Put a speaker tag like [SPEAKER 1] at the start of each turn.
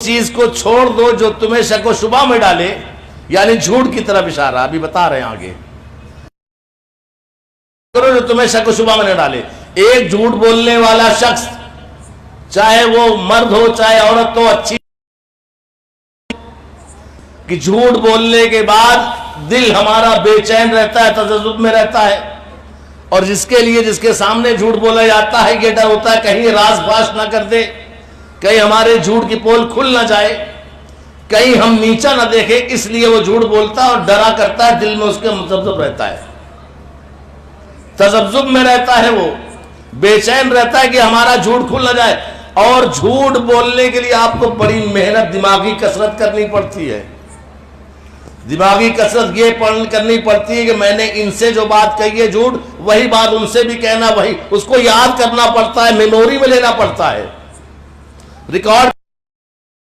[SPEAKER 1] चीज को छोड़ दो जो तुम्हें शक व शुबा में डाले, यानी झूठ की तरफ इशारा अभी बता रहे हैं आगे। करो जो तुम्हें शक व शुबा में न डाले। एक झूठ बोलने वाला शख्स, चाहे वो मर्द हो चाहे औरत हो, अच्छी कि झूठ बोलने के बाद दिल हमारा बेचैन रहता है, तजज्जुब में रहता है, और जिसके लिए जिसके सामने झूठ बोला जाता है ये डर होता है कहीं राज फाश ना कर दे, कहीं हमारे झूठ की पोल खुल ना जाए, कहीं हम नीचा ना देखें, इसलिए वो झूठ बोलता है और डरा करता है, दिल में उसके तजब्जुब रहता है, तजब्जुब में रहता है, वो बेचैन रहता है कि हमारा झूठ खुल ना जाए। और झूठ बोलने के लिए आपको बड़ी मेहनत, दिमागी कसरत करनी पड़ती है। दिमागी कसरत ये करनी पड़ती है कि मैंने इनसे जो बात कही है झूठ, वही बात उनसे भी कहना, वही उसको याद करना पड़ता है, मेमोरी में लेना पड़ता है, रिकॉर्ड